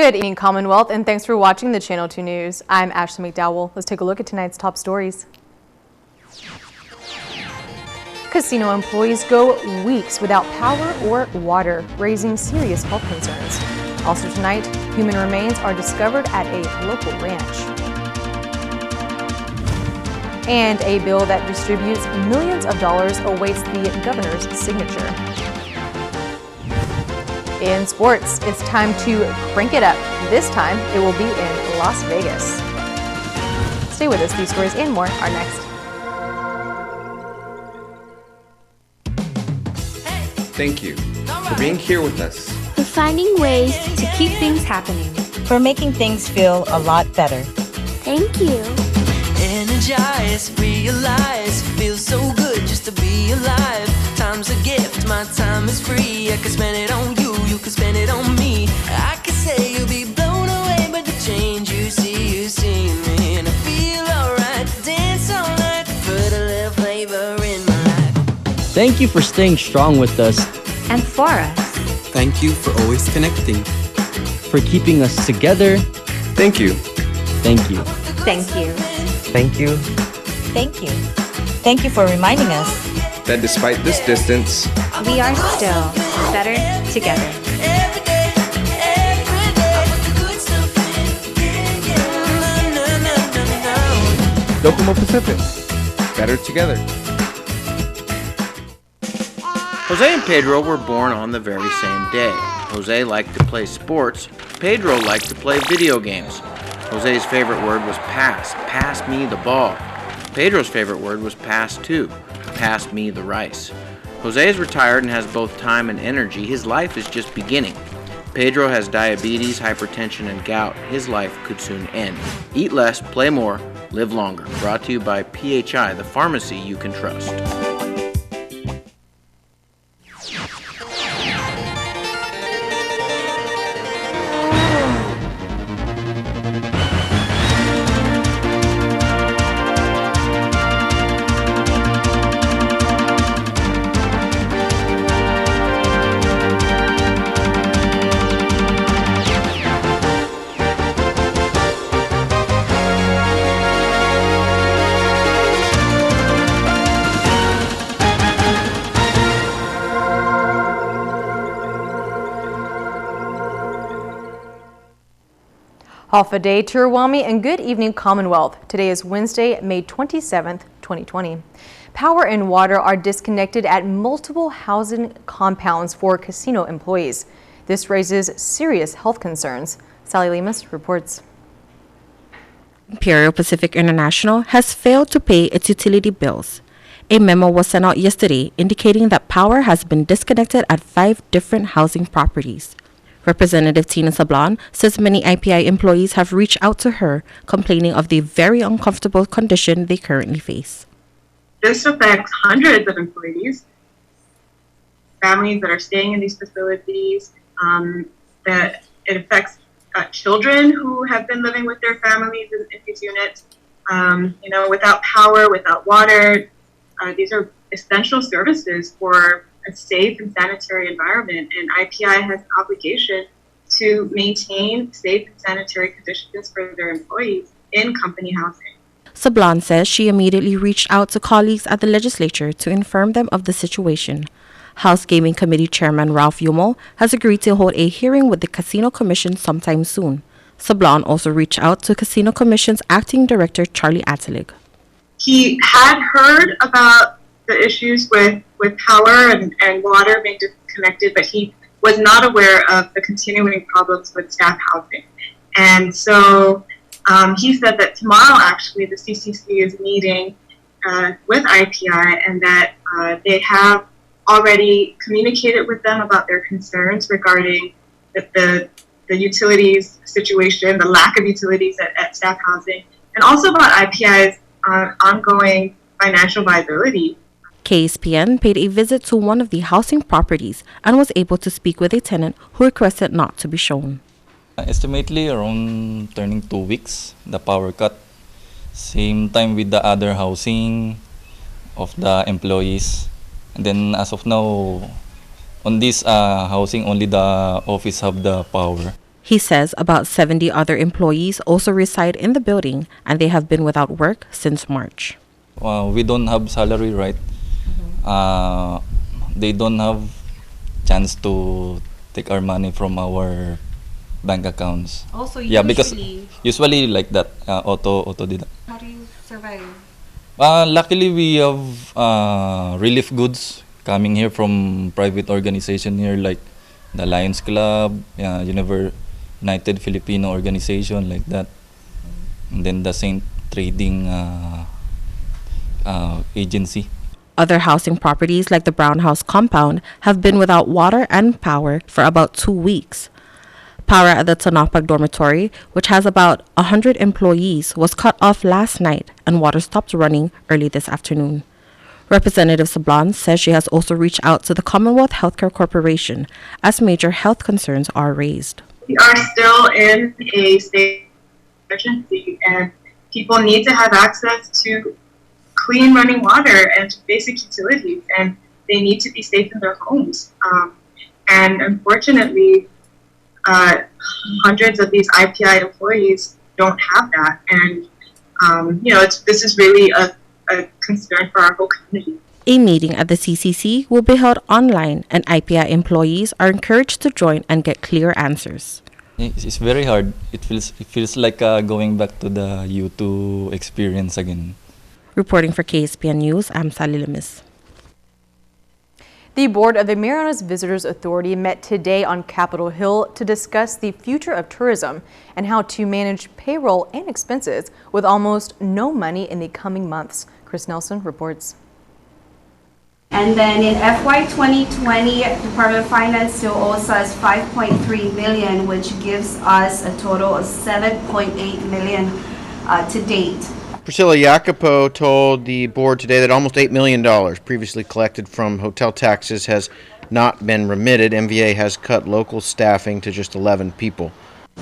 Good evening, Commonwealth, and thanks for watching the Channel 2 News. I'm Ashley McDowell. Let's take a look at tonight's top stories. Casino employees go weeks without power or water, raising serious health concerns. Also tonight, human remains are discovered at a local ranch. And a bill that distributes millions of dollars awaits the governor's signature. In sports, it's time to crank it up. This time, it will be in Las Vegas. Stay with us. These stories and more are next. Thank you for being here with us. For finding ways to keep things happening. For making things feel a lot better. Thank you. Energize, realize, feels so good just to be alive. Time's a gift, my time is free. I can spend it on you, you can spend it on me. I could say you'll be blown away by the change you see me. And I feel alright, dance all night, put a little flavor in my life. Thank you for staying strong with us. And for us. Thank you for always connecting. For keeping us together. Thank you. Thank you. Thank you. Thank you. Thank you. Thank you for reminding us that despite this distance, we are still better together. Docomo Pacific, better together. Jose and Pedro were born on the very same day. Jose liked to play sports. Pedro liked to play video games. Jose's favorite word was pass. Pass me the ball. Pedro's favorite word was pass too. Pass me the rice. Jose is retired and has both time and energy. His life is just beginning. Pedro has diabetes, hypertension, and gout. His life could soon end. Eat less, play more, live longer. Brought to you by PHI, the pharmacy you can trust. Half a day to Ruwami and good evening, Commonwealth. Today is Wednesday, May 27th, 2020. Power and water are disconnected at multiple housing compounds for casino employees. This raises serious health concerns. Sally Lemus reports. Imperial Pacific International has failed to pay its utility bills. A memo was sent out yesterday indicating that power has been disconnected at 5 different housing properties. Representative Tina Sablan says many IPI employees have reached out to her, complaining of the very uncomfortable condition they currently face. This affects hundreds of employees, families that are staying in these facilities, that it affects children who have been living with their families in these units. Without power, without water, these are essential services for a safe and sanitary environment, and IPI has an obligation to maintain safe and sanitary conditions for their employees in company housing. Sablan says she immediately reached out to colleagues at the legislature to inform them of the situation. House Gaming Committee Chairman Ralph Yumo has agreed to hold a hearing with the Casino Commission sometime soon. Sablan also reached out to Casino Commission's Acting Director Charlie Atelig. He had heard about the issues with power and water being disconnected, but he was not aware of the continuing problems with staff housing. And so he said that tomorrow, actually, the CCC is meeting with IPI and that they have already communicated with them about their concerns regarding the utilities situation, the lack of utilities at staff housing, and also about IPI's ongoing financial viability. KSPN paid a visit to one of the housing properties and was able to speak with a tenant who requested not to be shown. Estimately around turning 2 weeks, the power cut. Same time with the other housing of the employees. And then as of now, on this housing, only the office have the power. He says about 70 other employees also reside in the building and they have been without work since March. We don't have salary, right? They don't have chance to take our money from our bank accounts. Also, because usually like that, auto deduct. How do you survive? Luckily, we have relief goods coming here from private organization here, like the Lions Club, United Filipino Organization, like that, and then the Saint Trading Agency. Other housing properties like the Brown House compound have been without water and power for about 2 weeks. Power at the Tanapag dormitory, which has about 100 employees, was cut off last night and water stopped running early this afternoon. Representative Sablan says she has also reached out to the Commonwealth Healthcare Corporation as major health concerns are raised. We are still in a state of emergency, and people need to have access to clean running water and basic utilities, and they need to be safe in their homes. And unfortunately, hundreds of these IPI employees don't have that, and this is really a concern for our whole community. A meeting at the CCC will be held online, and IPI employees are encouraged to join and get clear answers. It's very hard. It feels like going back to the U2 experience again. Reporting for KSPN News, I'm Sally Lemis. The board of the Marianas Visitors Authority met today on Capitol Hill to discuss the future of tourism and how to manage payroll and expenses with almost no money in the coming months. Chris Nelson reports. And then in FY 2020, Department of Finance still owes us $5.3 million, which gives us a total of $7.8 million to date. Priscilla Jacopo told the board today that almost $8 million previously collected from hotel taxes has not been remitted. MVA has cut local staffing to just 11 people.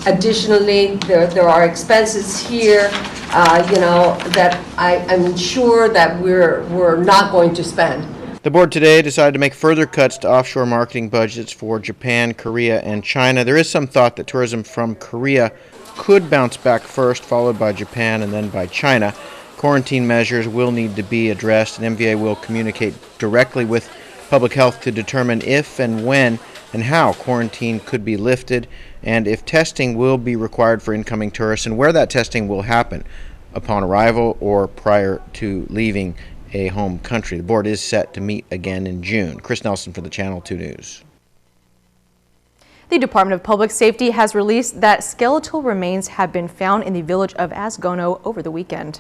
Additionally, there are expenses here, that I'm sure that we're not going to spend. The board today decided to make further cuts to offshore marketing budgets for Japan, Korea, and China. There is some thought that tourism from Korea could bounce back first, followed by Japan and then by China. Quarantine measures will need to be addressed, and MVA will communicate directly with public health to determine if and when and how quarantine could be lifted, and if testing will be required for incoming tourists, and where that testing will happen, upon arrival or prior to leaving a home country. The board is set to meet again in June. Chris Nelson for the Channel 2 News. The Department of Public Safety has released that skeletal remains have been found in the village of Asgono over the weekend.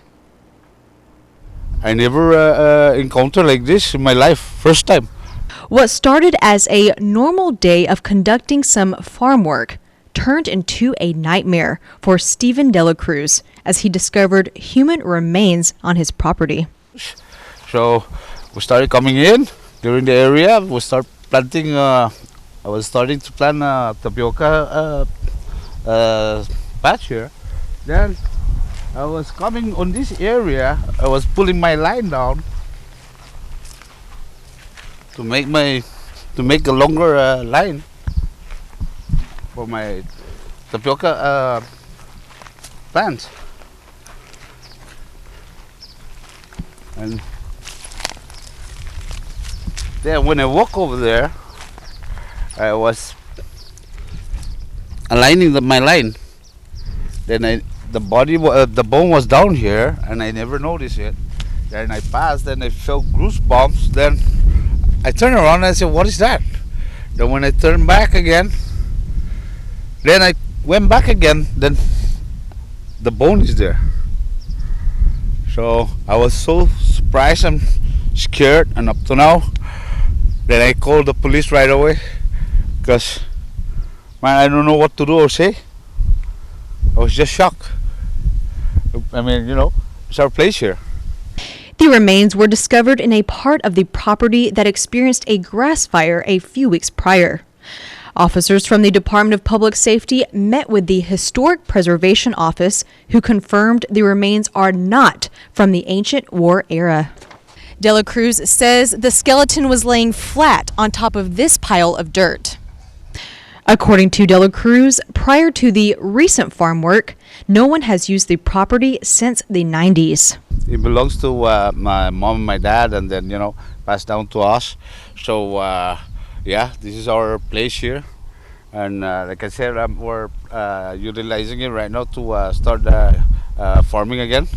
I never encountered like this in my life, first time. What started as a normal day of conducting some farm work turned into a nightmare for Stephen Dela Cruz as he discovered human remains on his property. So we started coming in during the area. We start planting. I was starting to plant tapioca patch here. Then I was coming on this area. I was pulling my line down to make a longer line for my tapioca plants. And then when I walk over there, I was aligning my line. Then the bone was down here, and I never noticed it. Then I passed, then I felt goosebumps. Then I turned around and I said, "What is that?" Then when I turned back again, then I went back again. Then the bone is there. So I was so surprised and scared, and up to now, then I called the police right away. Because, man, I don't know what to do or say. I was just shocked. I mean, it's our place here. The remains were discovered in a part of the property that experienced a grass fire a few weeks prior. Officers from the Department of Public Safety met with the Historic Preservation Office, who confirmed the remains are not from the ancient war era. Dela Cruz says the skeleton was laying flat on top of this pile of dirt. According to De La Cruz, prior to the recent farm work, no one has used the property since the 90s. It belongs to my mom and my dad, and then, passed down to us. So, yeah, this is our place here. And like I said, we're utilizing it right now to start farming again,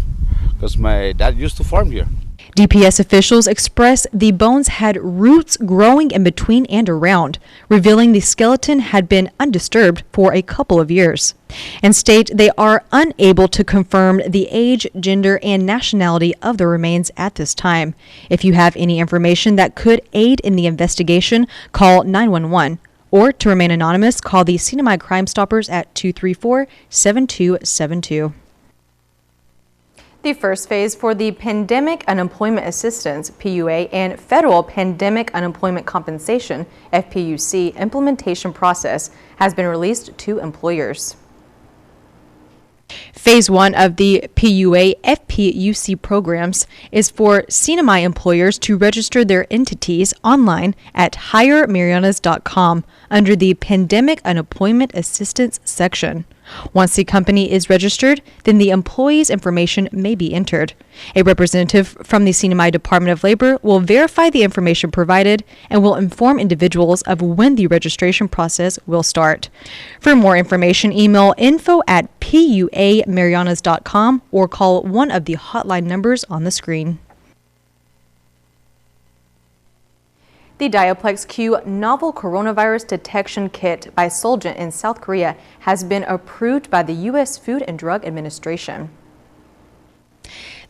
because my dad used to farm here. DPS officials express the bones had roots growing in between and around, revealing the skeleton had been undisturbed for a couple of years, and state they are unable to confirm the age, gender, and nationality of the remains at this time. If you have any information that could aid in the investigation, call 911. Or to remain anonymous, call the Sinai Crime Stoppers at 234-7272. The first phase for the Pandemic Unemployment Assistance, PUA, and Federal Pandemic Unemployment Compensation, FPUC, implementation process has been released to employers. Phase 1 of the PUA FPUC programs is for CNMI employers to register their entities online at hiremarianas.com under the Pandemic Unemployment Assistance section. Once the company is registered, then the employee's information may be entered. A representative from the CNMI Department of Labor will verify the information provided and will inform individuals of when the registration process will start. For more information, email info@puamarianas.com or call one of the hotline numbers on the screen. The Diaplex Q novel coronavirus detection kit by Solgent in South Korea has been approved by the U.S. Food and Drug Administration.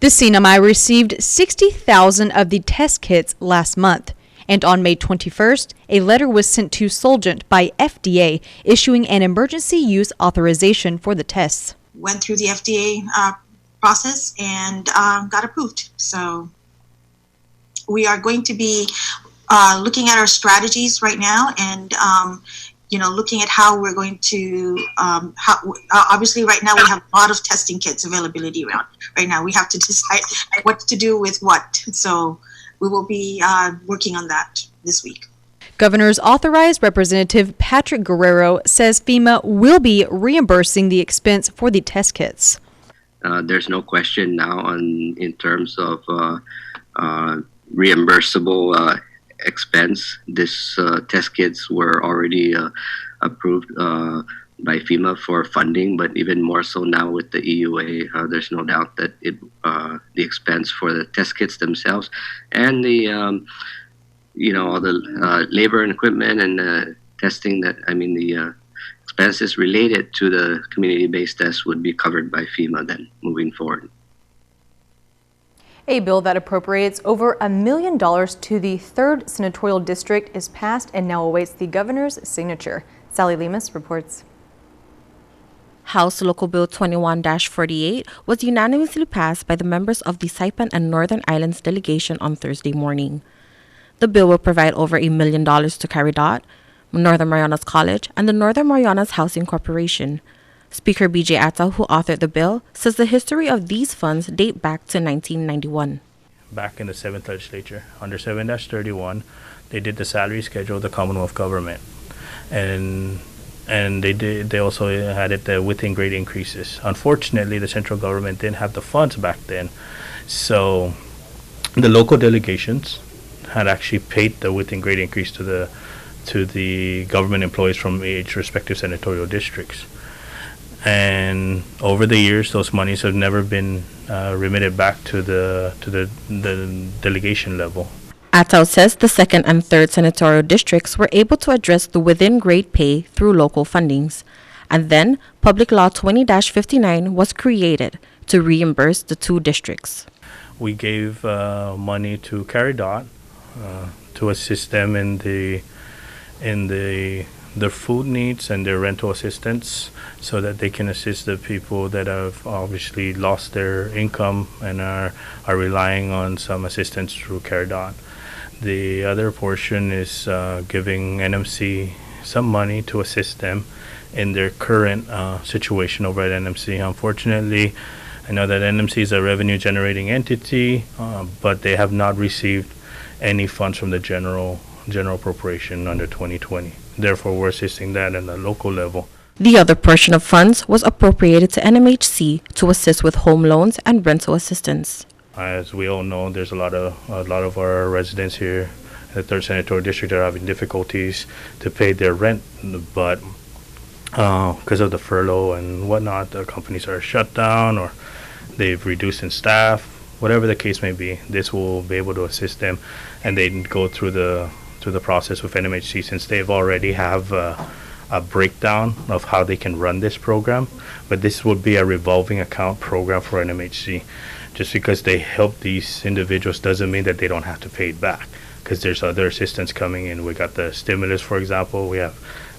The CNMI received 60,000 of the test kits last month, and on May 21st, a letter was sent to Solgent by FDA issuing an emergency use authorization for the tests. Went through the FDA process and got approved. So we are going to be looking at our strategies right now, and looking at how we're going to obviously right now we have a lot of testing kits availability around. Right now we have to decide what to do with what, so we will be working on that this week. Governor's authorized representative Patrick Guerrero says FEMA will be reimbursing the expense for the test kits. There's no question now in terms of reimbursable expense. This test kits were already approved by FEMA for funding, but even more so now with the EUA, there's no doubt that the expense for the test kits themselves and the all the labor and equipment and testing the expenses related to the community-based tests would be covered by FEMA then moving forward. A bill that appropriates over $1 million to the 3rd Senatorial District is passed and now awaits the governor's signature. Sally Lemus reports. House Local Bill 21-48 was unanimously passed by the members of the Saipan and Northern Islands delegation on Thursday morning. The bill will provide over $1 million to CARIDOT, Northern Marianas College, and the Northern Marianas Housing Corporation. Speaker B.J. Atao, who authored the bill, says the history of these funds date back to 1991. Back in the 7th legislature, under 7-31, they did the salary schedule of the Commonwealth government. And they also had it within grade increases. Unfortunately, the central government didn't have the funds back then. So the local delegations had actually paid the within grade increase to the government employees from each respective senatorial districts. And over the years, those monies have never been remitted back to the delegation level. Atao says the 2nd and 3rd senatorial districts were able to address the within-grade pay through local fundings. And then Public Law 20-59 was created to reimburse the 2 districts. We gave money to CARIDOT to assist them in their food needs and their rental assistance, so that they can assist the people that have obviously lost their income and are relying on some assistance through CARIDOT. The other portion is giving NMC some money to assist them in their current situation over at NMC. Unfortunately, I know that NMC is a revenue generating entity, but they have not received any funds from the general appropriation under 2020. Therefore, we're assisting that in the local level. The other portion of funds was appropriated to NMHC to assist with home loans and rental assistance. As we all know, there's a lot of our residents here in the 3rd Senatorial District are having difficulties to pay their rent, but because of the furlough and whatnot, the companies are shut down or they've reduced in staff, whatever the case may be. This will be able to assist them, and they go through the process with NMHC since they've already have a breakdown of how they can run this program. But this would be a revolving account program for NMHC. Just because they help these individuals doesn't mean that they don't have to pay it back, because there's other assistance coming in. We got the stimulus, for example. We have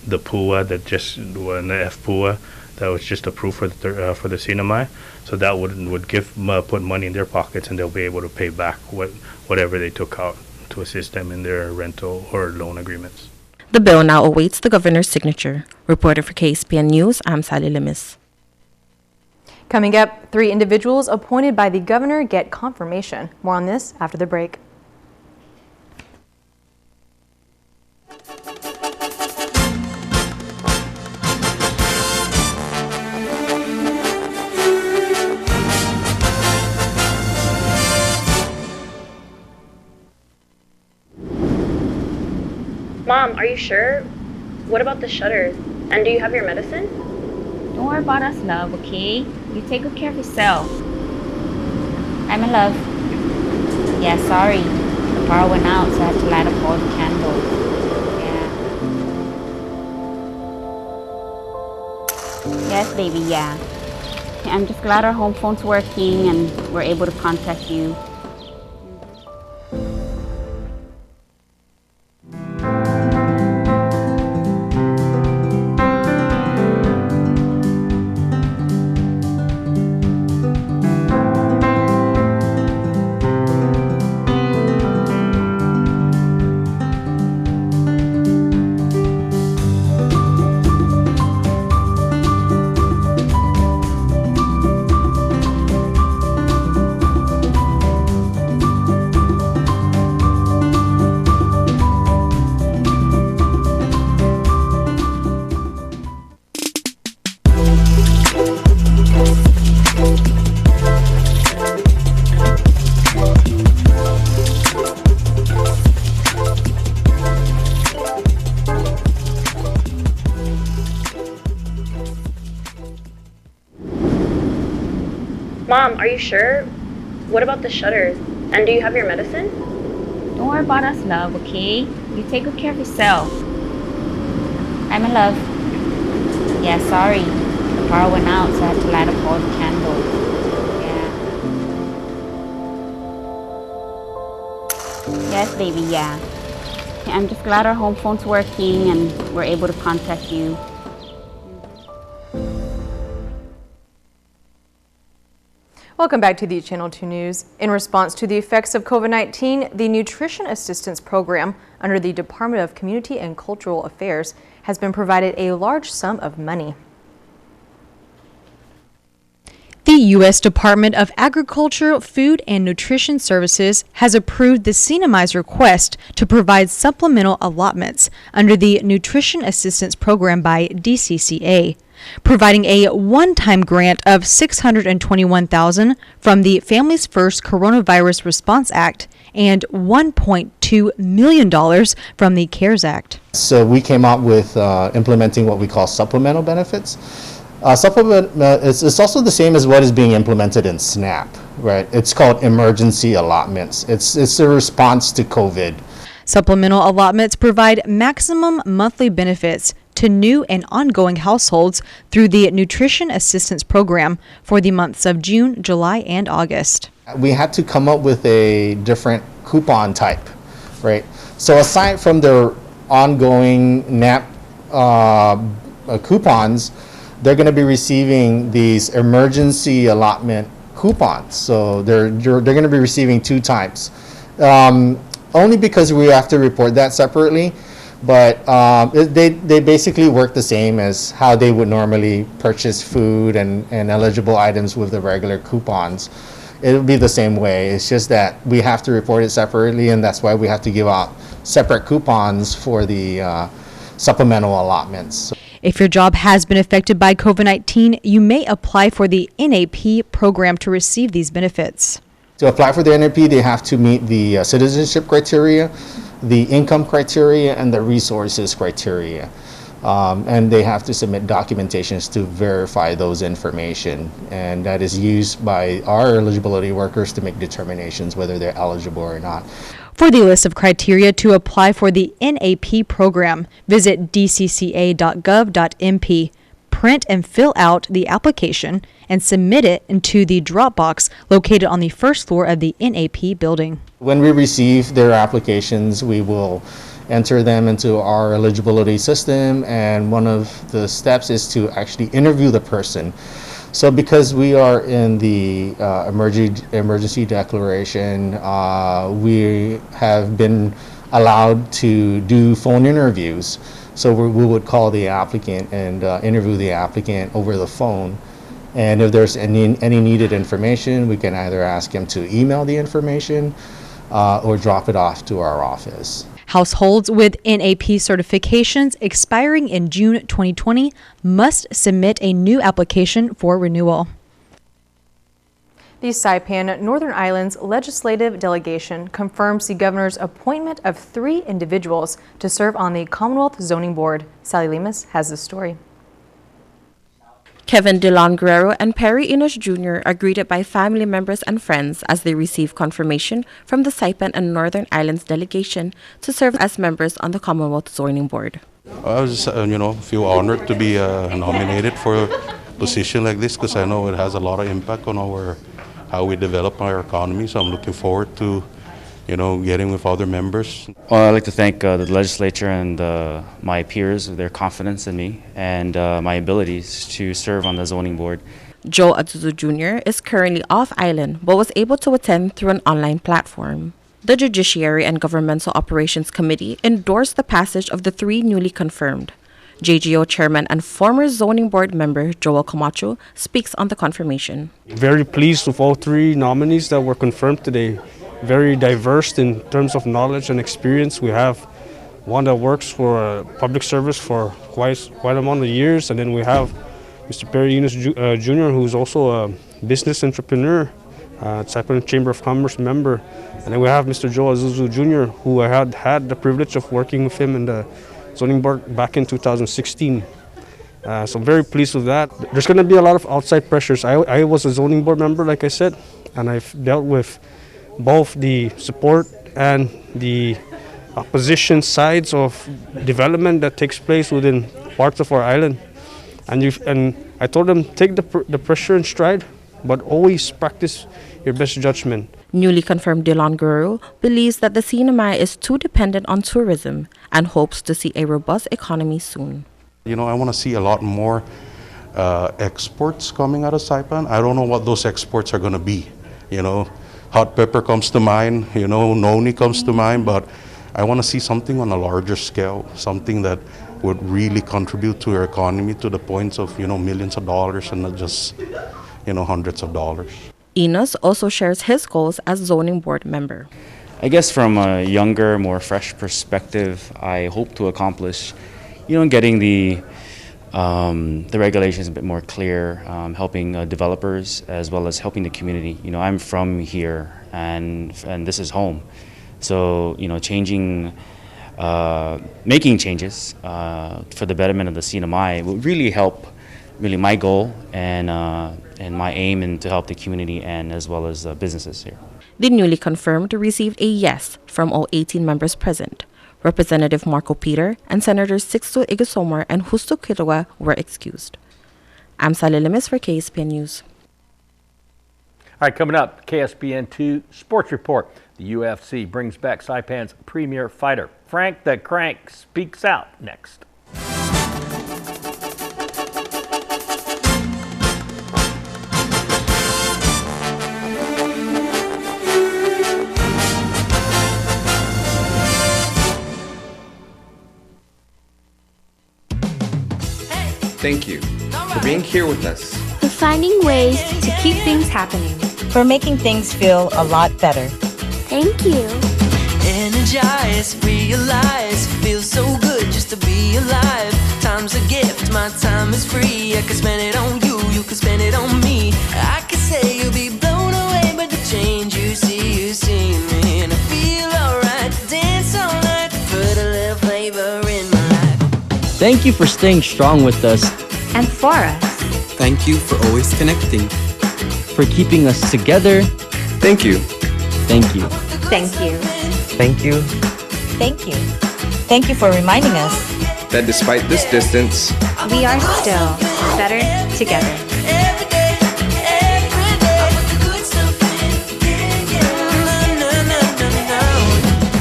the PUA the FPUA that was just approved for the CNMI. So that would put money in their pockets, and they'll be able to pay back whatever they took out to assist them in their rental or loan agreements. The bill now awaits the governor's signature. Reporter for KSPN News, I'm Sally Limis. Coming up, 3 individuals appointed by the governor get confirmation. More on this after the break. Mom, are you sure? What about the shutters? And do you have your medicine? Don't worry about us, love, okay? You take good care of yourself. I'm in love. Yeah, sorry. The power went out, so I had to light up all the candles. Yeah. Yes, baby, yeah. I'm just glad our home phone's working and we're able to contact you. Mom, are you sure? What about the shutters? And do you have your medicine? Don't worry about us, love, okay? You take good care of yourself. I'm in love. Yeah, sorry. The power went out, so I had to light up all the candles. Yeah. Yes, baby, yeah. I'm just glad our home phone's working and we're able to contact you. Welcome back to the Channel 2 News. In response to the effects of COVID-19, the Nutrition Assistance Program under the Department of Community and Cultural Affairs has been provided a large sum of money. The U.S. Department of Agriculture, Food and Nutrition Services has approved the CNMI's request to provide supplemental allotments under the Nutrition Assistance Program by DCCA, providing a one-time grant of $621,000 from the Families First Coronavirus Response Act and $1.2 million from the CARES Act. So we came out with implementing what we call supplemental benefits. It's also the same as what is being implemented in SNAP, right? It's called emergency allotments. It's a response to COVID. Supplemental allotments provide maximum monthly benefits to new and ongoing households through the Nutrition Assistance Program for the months of June, July, and August. We had to come up with a different coupon type, right? So aside from the ongoing NAP coupons, they're going to be receiving these emergency allotment coupons. So they're going to be receiving 2 types. Only because we have to report that separately, but they basically work the same as how they would normally purchase food and eligible items with the regular coupons. It would be the same way. It's just that we have to report it separately, and that's why we have to give out separate coupons for the supplemental allotments. If your job has been affected by COVID-19, you may apply for the NAP program to receive these benefits. To apply for the NAP, they have to meet the citizenship criteria, the income criteria, and the resources criteria. And they have to submit documentations to verify those information. And that is used by our eligibility workers to make determinations whether they're eligible or not. For the list of criteria to apply for the NAP program, visit dcca.gov.mp, print and fill out the application, and submit it into the drop box located on the first floor of the NAP building. When we receive their applications, we will enter them into our eligibility system, and one of the steps is to actually interview the person. So because we are in the emergency declaration, we have been allowed to do phone interviews. So we would call the applicant and interview the applicant over the phone. And if there's any needed information, we can either ask him to email the information or drop it off to our office. Households with NAP certifications expiring in June 2020 must submit a new application for renewal. The Saipan Northern Islands Legislative Delegation confirms the governor's appointment of 3 individuals to serve on the Commonwealth Zoning Board. Sally Lemus has the story. Kevin DeLon Guerrero and Perry Enos Jr. are greeted by family members and friends as they receive confirmation from the Saipan and Northern Islands delegation to serve as members on the Commonwealth Zoning Board. I just, feel honored to be nominated for a position like this because I know it has a lot of impact on how we develop our economy. So I'm looking forward to getting with other members. Well, I'd like to thank the legislature and my peers for their confidence in me and my abilities to serve on the zoning board. Joe Azuzu Jr. is currently off island but was able to attend through an online platform. The Judiciary and Governmental Operations Committee endorsed the passage of the 3 newly confirmed. JGO Chairman and former Zoning Board member Joel Camacho speaks on the confirmation. Very pleased with all 3 nominees that were confirmed today. Very diverse in terms of knowledge and experience. We have one that works for public service for quite amount of years, and then we have Mr. Perry Enos Jr., who's also a business entrepreneur, Saipan Chamber of Commerce member, and then we have Mr. Joe Azuzu Jr., who I had the privilege of working with him in the zoning board back in 2016. So I'm very pleased with that. There's going to be a lot of outside pressures. I was a zoning board member, like I said, and I've dealt with both the support and the opposition sides of development that takes place within parts of our island. And I told them, take the pressure in stride, but always practice your best judgment. Newly confirmed DeLon Guerrero believes that the CNMI is too dependent on tourism and hopes to see a robust economy soon. I want to see a lot more exports coming out of Saipan. I don't know what those exports are going to be, Hot pepper comes to mind, noni comes to mind, but I want to see something on a larger scale, something that would really contribute to our economy to the points of, millions of dollars and not just, hundreds of dollars. Enos also shares his goals as zoning board member. I guess from a younger, more fresh perspective, I hope to accomplish, getting the regulations a bit more clear, helping developers as well as helping the community. I'm from here and this is home. So, making changes for the betterment of the CNMI would really help my goal and my aim and to help the community and as well as businesses here. The newly confirmed received a yes from all 18 members present. Representative Marco Peter and Senators Sixto Igasomar and Justo Quiroga were excused. I'm Sally Lemus for KSPN News. All right, coming up, KSPN2 Sports Report. The UFC brings back Saipan's premier fighter. Frank the Crank speaks out next. Thank you for being here with us. For finding ways to keep things happening. For making things feel a lot better. Thank you. Energize, realize, feels so good just just to be alive. Time's a gift, my time is free. I could spend it on you, you could spend it on me. I could say you'll be blown away by the change you see me. And I feel alright, dance all night, put a little flavor in my life. Thank you for staying strong with us. And for us. Thank you for always connecting. For keeping us together. Thank you. Thank you. Thank you. Thank you. Thank you. Thank you for reminding us That despite this distance, We are still better together.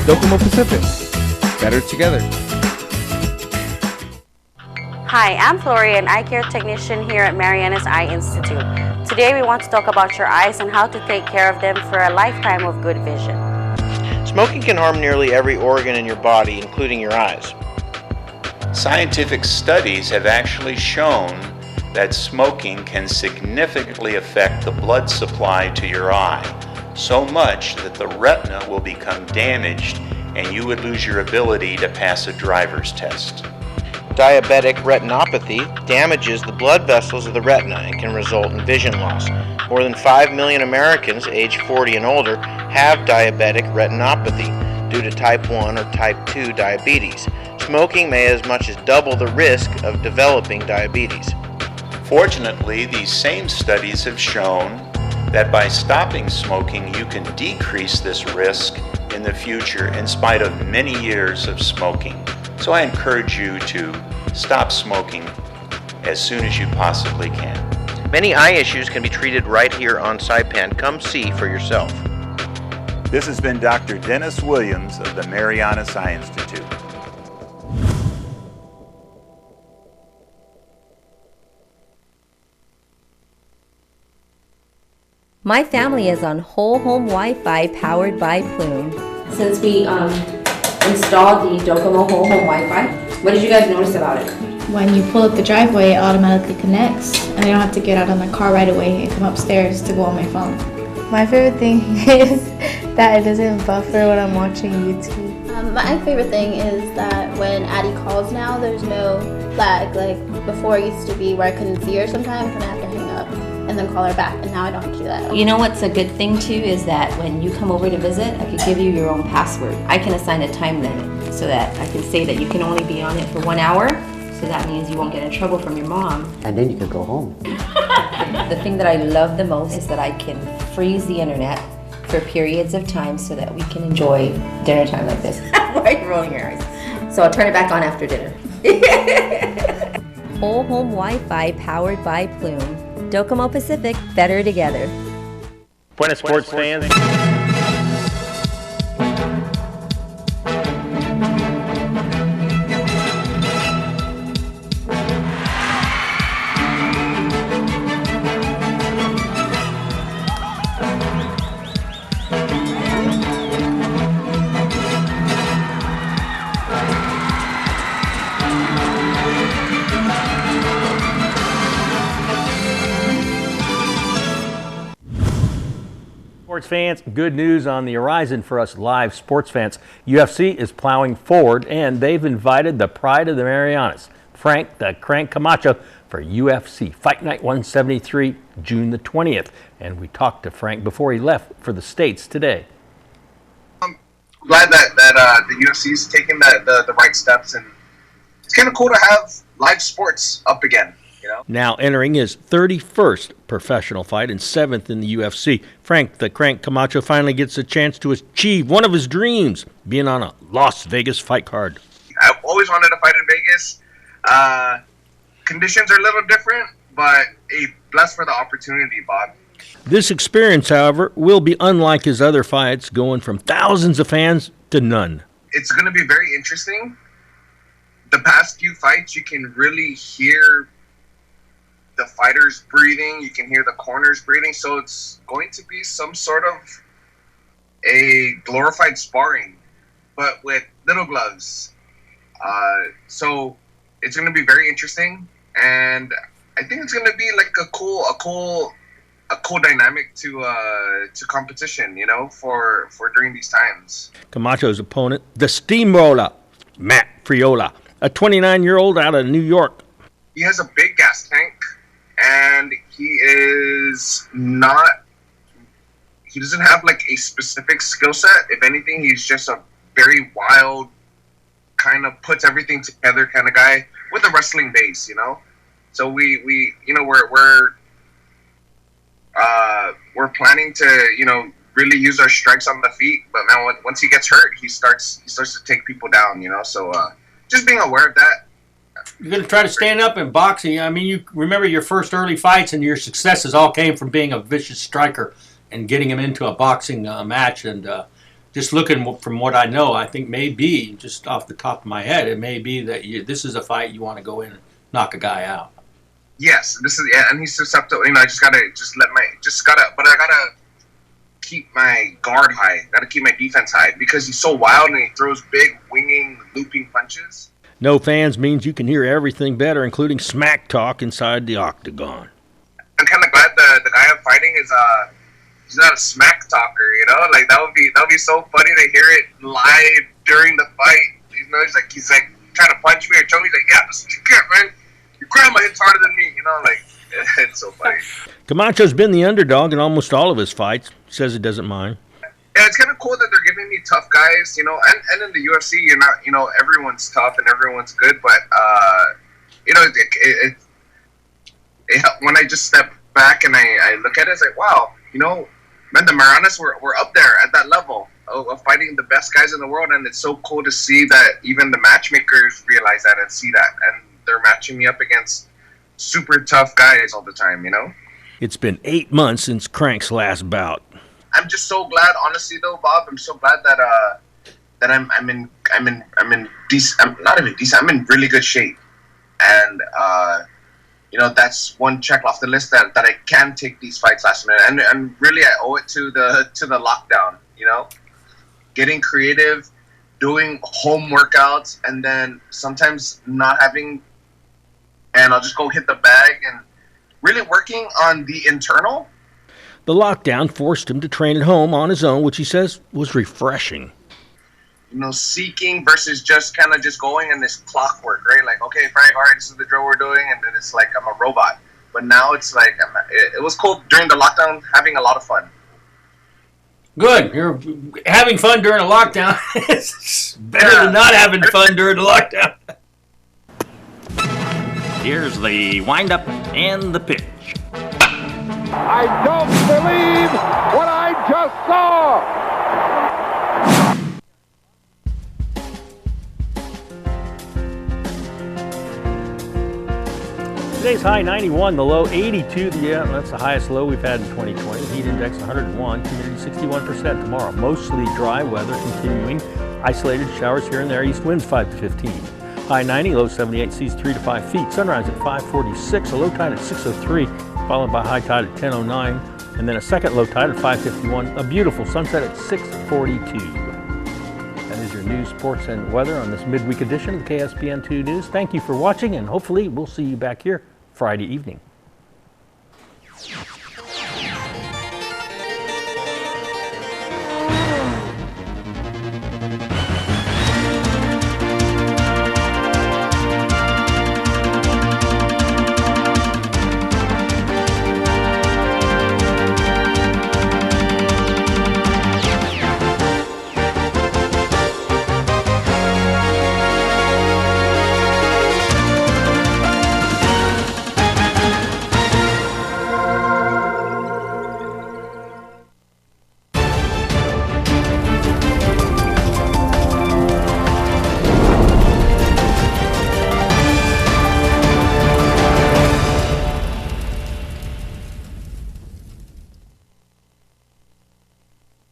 Docomo Pacific, better together. Hi, I'm Flory, an eye care technician here at Mariana's Eye Institute. Today we want to talk about your eyes and how to take care of them for a lifetime of good vision. Smoking can harm nearly every organ in your body, including your eyes. Scientific studies have actually shown that smoking can significantly affect the blood supply to your eye, so much that the retina will become damaged and you would lose your ability to pass a driver's test. Diabetic retinopathy damages the blood vessels of the retina and can result in vision loss. More than 5 million Americans aged 40 and older have diabetic retinopathy due to type 1 or type 2 diabetes. Smoking may as much as double the risk of developing diabetes. Fortunately, these same studies have shown that by stopping smoking, you can decrease this risk in the future in spite of many years of smoking. So I encourage you to stop smoking as soon as you possibly can. Many eye issues can be treated right here on Saipan. Come see for yourself. This has been Dr. Dennis Williams of the Mariana's Eye Institute. My family is on whole home Wi-Fi powered by Plume. Since we installed the Docomo whole home Wi-Fi, what did you guys notice about it? When you pull up the driveway, it automatically connects, and I don't have to get out of my car right away and come upstairs to go on my phone. My favorite thing is that it doesn't buffer when I'm watching YouTube. My favorite thing is that when Addie calls now, there's no lag. Like before it used to be where I couldn't see her sometimes and I have to hang up and then call her back, and now I don't have to do that. You know what's a good thing too is that when you come over to visit, I could give you your own password. I can assign a time limit so that I can say that you can only be on it for 1 hour. So that means you won't get in trouble from your mom. And then you can go home. The thing that I love the most is that I can freeze the internet for periods of time so that we can enjoy dinner time like this. Why are you rolling your eyes? So I'll turn it back on after dinner. Whole home Wi-Fi powered by Plume. Docomo Pacific, better together. Buenas sports fans. Sports fans, good news on the horizon for us live sports fans. UFC is plowing forward, and they've invited the pride of the Marianas, Frank the Crank Camacho, for UFC Fight Night 173, June the 20th. And we talked to Frank before he left for the States today. I'm glad that the UFC is taking the right steps, and it's kind of cool to have live sports up again. You know? Now entering his 31st professional fight and 7th in the UFC, Frank the Crank Camacho finally gets a chance to achieve one of his dreams, being on a Las Vegas fight card. I've always wanted to fight in Vegas. Conditions are a little different, but blessed for the opportunity, Bob. This experience, however, will be unlike his other fights, going from thousands of fans to none. It's going to be very interesting. The past few fights, you can really hear the fighters breathing, you can hear the corners breathing, so it's going to be some sort of a glorified sparring, but with little gloves. So it's going to be very interesting, and I think it's going to be like a cool dynamic to competition, you know, for during these times. Camacho's opponent, the steamroller, Matt Friola, A 29-year-old out of New York. He has a big gas tank, and he doesn't have like a specific skill set. If anything, he's just a very wild, kind of puts everything together kind of guy with a wrestling base, you know. So we're planning to, you know, really use our strikes on the feet. But man, once he gets hurt, he starts to take people down, you know. So just being aware of that. You're going to try to stand up in boxing. I mean, you remember your first early fights, and your successes all came from being a vicious striker and getting him into a boxing match. And just looking from what I know, I think maybe, just off the top of my head, it may be that this is a fight you want to go in and knock a guy out. Yes, and he's susceptible. You know, but I gotta keep my guard high. Gotta keep my defense high because he's so wild and he throws big, winging, looping punches. No fans means you can hear everything better, including smack talk inside the octagon. I'm kind of glad the guy I'm fighting is he's not a smack talker, you know. Like that would be so funny to hear it live during the fight. You know, he's like trying to punch me or choke me. He's like, yeah, this is what you get, man. Your grandma hits harder than me, you know. Like it's so funny. Camacho's been the underdog in almost all of his fights. Says he doesn't mind. Yeah, it's kind of cool that they're giving me tough guys, you know, and in the UFC, you're not, you know, everyone's tough and everyone's good, but, you know, when I just step back and I look at it, it's like, wow, you know, man, the Marianas were up there at that level of fighting the best guys in the world, and it's so cool to see that even the matchmakers realize that and see that, and they're matching me up against super tough guys all the time, you know? It's been 8 months since Crank's last bout. I'm just so glad, honestly, though, Bob. I'm so glad that I'm in decent. I'm not even decent. I'm in really good shape, and you know, that's one check off the list that I can take these fights last minute, and really I owe it to the lockdown. You know, getting creative, doing home workouts, and then sometimes not having, and I'll just go hit the bag and really working on the internal. The lockdown forced him to train at home on his own, which he says was refreshing. You know, seeking versus just kind of just going in this clockwork, right? Like, okay, Frank, all right, this is the drill we're doing, and then it's like I'm a robot. But now it's like it was cool during the lockdown, having a lot of fun. Good. You're having fun during a lockdown. It's better than not having fun during the lockdown. Here's the wind-up and the pitch. I don't believe what I just saw! Today's high 91, the low 82. Yeah, that's the highest low we've had in 2020. Heat index 101, humidity 61% tomorrow. Mostly dry weather continuing. Isolated showers here and there. East winds 5 to 15. High 90, low 78, seas 3 to 5 feet. Sunrise at 5:46, a low tide at 6:03. Followed by high tide at 10:09, and then a second low tide at 5:51, a beautiful sunset at 6:42. That is your news, sports, and weather on this midweek edition of the KSPN2 News. Thank you for watching, and hopefully we'll see you back here Friday evening.